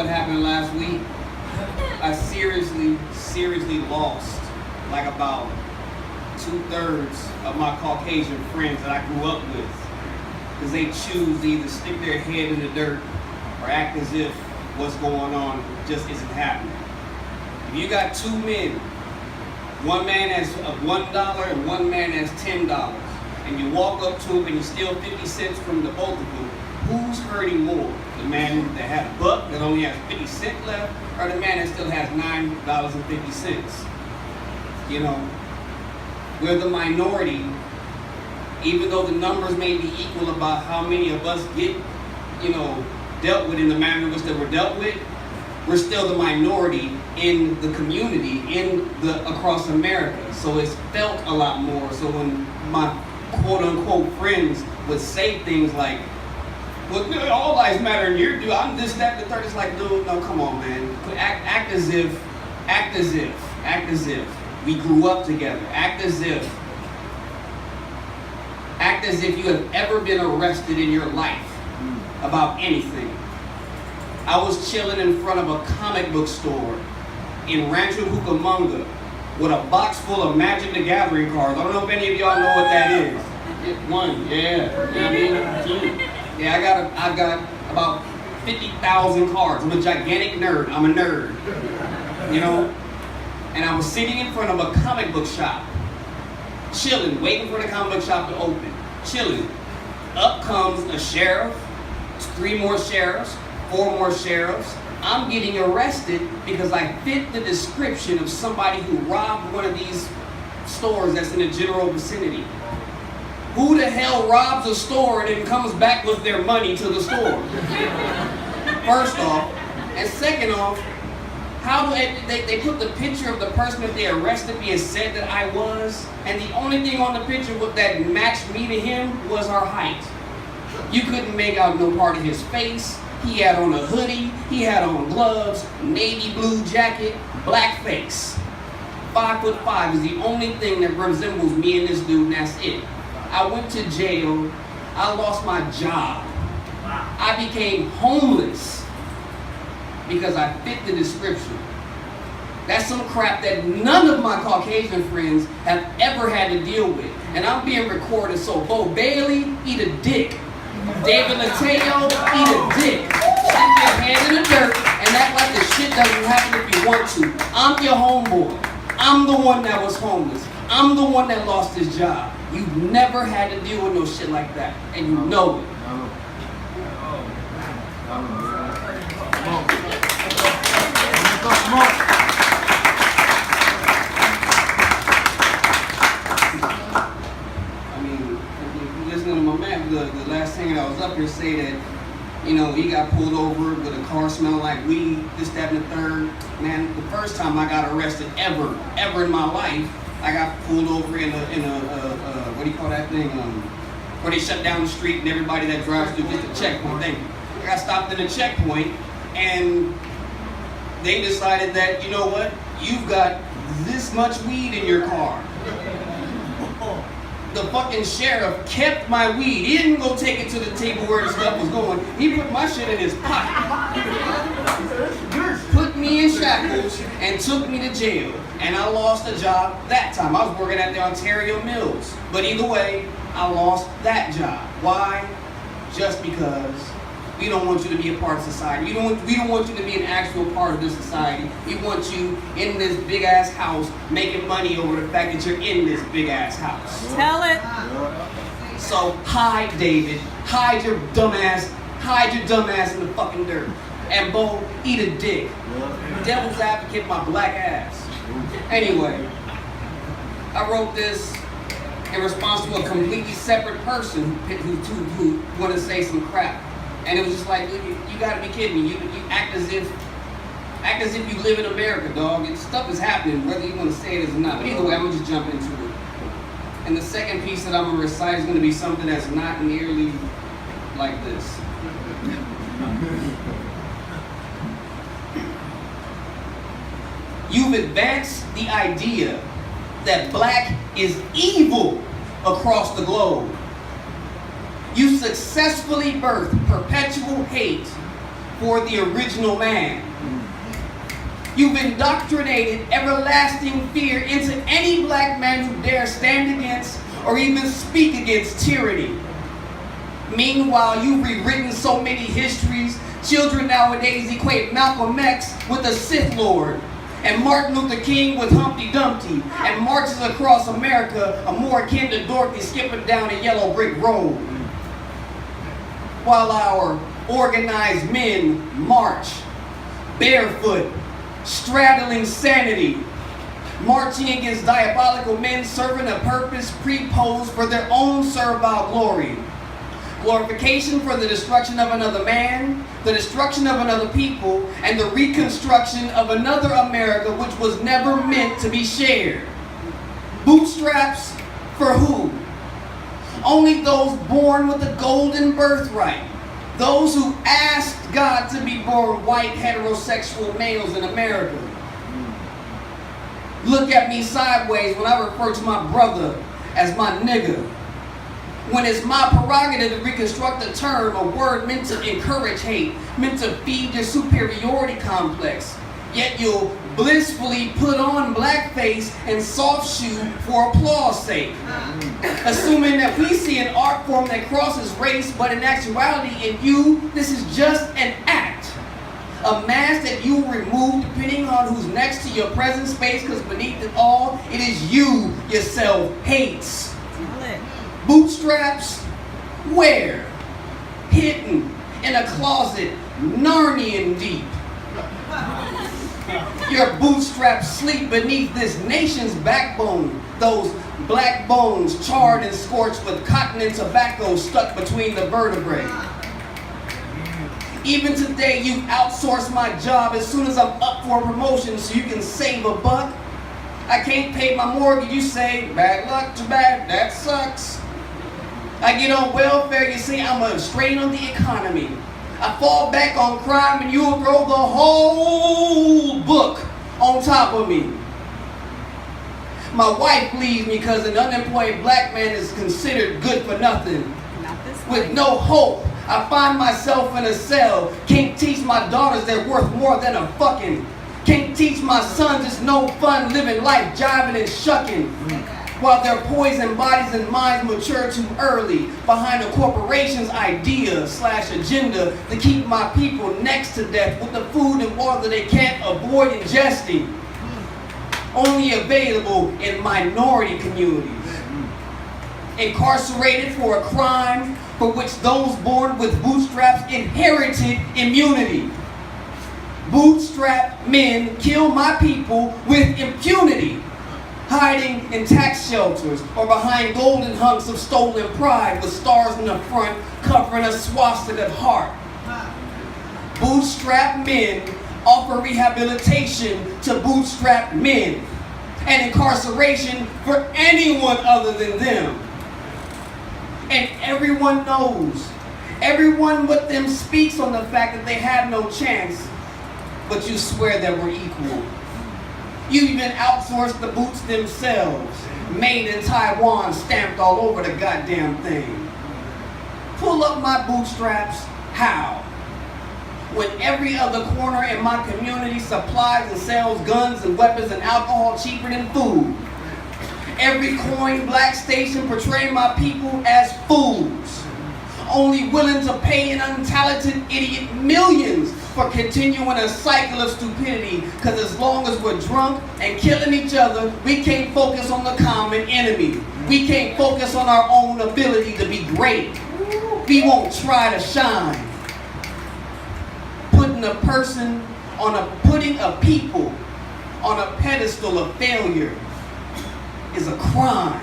what happened last week? I seriously lost like about 2/3 of my Caucasian friends that I grew up with. Because they choose to either stick their head in the dirt or act as if what's going on just isn't happening. If you got two men, one man has $1 and one man has $10, and you walk up to him and you steal 50 cents from the both of them, who's hurting more? The man that had a buck that only has 50 cents left, or the man that still has $9.50? You know, we're the minority, even though the numbers may be equal about how many of us get, dealt with in the manner in which they were dealt with. We're still the minority in the community, across America. So it's felt a lot more. So when my quote-unquote friends would say things like, well, all lives matter and you're I'm this, that, the third, it's like, dude, no, come on, man. Act as if we grew up together. Act as if you have ever been arrested in your life about anything. I was chilling in front of a comic book store in Rancho Cucamonga with a box full of Magic the Gathering cards. I don't know if any of y'all know what that is. One, yeah. You know what I mean? Two. Yeah, I got about 50,000 cards. I'm a gigantic nerd. I'm a nerd. And I was sitting in front of a comic book shop, chilling, waiting for the comic book shop to open. Chilling. Up comes a sheriff, 3 more sheriffs, 4 more sheriffs. I'm getting arrested because I fit the description of somebody who robbed one of these stores that's in the general vicinity. Who the hell robs a store and then comes back with their money to the store? First off. And second off, how do they put the picture of the person that they arrested me and said that I was, and the only thing on the picture that matched me to him was our height. You couldn't make out no part of his face. He had on a hoodie, he had on gloves, navy blue jacket, black face. 5'5" is the only thing that resembles me and this dude, and that's it. I went to jail, I lost my job. I became homeless because I fit the description. That's some crap that none of my Caucasian friends have ever had to deal with. And I'm being recorded, so Bo Bailey, eat a dick. David Mateo, eat a dick. Stick your hand in the dirt and act like the shit doesn't happen if you want to. I'm your homeboy. I'm the one that was homeless. I'm the one that lost his job. You've never had to deal with no shit like that, and you know it. I mean, listening to my man, the last singer that was up here say that, he got pulled over with a car smelling like weed, this, that, and the third. Man, the first time I got arrested ever in my life, I got pulled over in a what do you call that thing? Where they shut down the street and everybody that drives through gets the checkpoint thing. I got stopped in a checkpoint and they decided that, you know what? You've got this much weed in your car. The fucking sheriff kept my weed. He didn't go take it to the table where the stuff was going. He put my shit in his pocket. Put me in shackles and took me to jail. And I lost a job that time. I was working at the Ontario Mills. But either way, I lost that job. Why? Just because we don't want you to be a part of society. We don't want you to be an actual part of this society. We want you in this big ass house making money over the fact that you're in this big ass house. Tell it. So hide, David. Hide your dumb ass in the fucking dirt. And Bo, eat a dick. Devil's advocate, my black ass. Anyway, I wrote this in response to a completely separate person who wanted to say some crap. And it was just like, you gotta be kidding me. You act as if you live in America, dog. Stuff is happening, whether you want to say it or not. But either way, I'm gonna just jump into it. And the second piece that I'm gonna recite is gonna be something that's not nearly like this. You've advanced the idea that black is evil across the globe. You successfully birthed perpetual hate for the original man. You've indoctrinated everlasting fear into any black man who dares stand against or even speak against tyranny. Meanwhile, you've rewritten so many histories. Children nowadays equate Malcolm X with a Sith Lord, and Martin Luther King with Humpty Dumpty, and marches across America are more akin to Dorothy skipping down a yellow brick road. While our organized men march barefoot, straddling sanity, marching against diabolical men serving a purpose preposed for their own servile glory. Glorification for the destruction of another man, the destruction of another people, and the reconstruction of another America which was never meant to be shared. Bootstraps for who? Only those born with a golden birthright. Those who asked God to be born white heterosexual males in America. Look at me sideways when I refer to my brother as my nigga. When it's my prerogative to reconstruct a term, a word meant to encourage hate, meant to feed your superiority complex. Yet you'll blissfully put on blackface and soft shoe for applause sake. Assuming that we see an art form that crosses race, but in actuality, in you, this is just an act. A mask that you remove depending on who's next to your present space, because beneath it all, it is you yourself hates. Bootstraps, where? Hidden in a closet, Narnian deep. Your bootstraps sleep beneath this nation's backbone. Those black bones charred and scorched with cotton and tobacco stuck between the vertebrae. Even today, you outsource my job as soon as I'm up for a promotion so you can save a buck. I can't pay my mortgage, you say, bad luck, too bad, that sucks. I get on welfare, you say I'm a strain on the economy. I fall back on crime and you'll throw the whole book on top of me. My wife leaves me because an unemployed black man is considered good for nothing. With no hope, I find myself in a cell. Can't teach my daughters they're worth more than a fucking. Can't teach my sons it's no fun living life jiving and shucking. While their poisoned bodies and minds mature too early behind a corporation's idea/agenda to keep my people next to death with the food and water they can't avoid ingesting. Only available in minority communities. Incarcerated for a crime for which those born with bootstraps inherited immunity. Bootstrap men kill my people with impunity. Hiding in tax shelters or behind golden hunks of stolen pride with stars in the front covering a swastika heart. Bootstrap men offer rehabilitation to bootstrap men and incarceration for anyone other than them. And everyone knows, everyone with them speaks on the fact that they have no chance, but you swear that we're equal. You even outsourced the boots themselves, made in Taiwan, stamped all over the goddamn thing. Pull up my bootstraps, how? When every other corner in my community supplies and sells guns and weapons and alcohol cheaper than food. Every coin black station portray my people as fools, only willing to pay an untalented idiot millions for continuing a cycle of stupidity, because as long as we're drunk and killing each other, we can't focus on the common enemy. We can't focus on our own ability to be great. We won't try to shine. Putting a people on a pedestal of failure is a crime.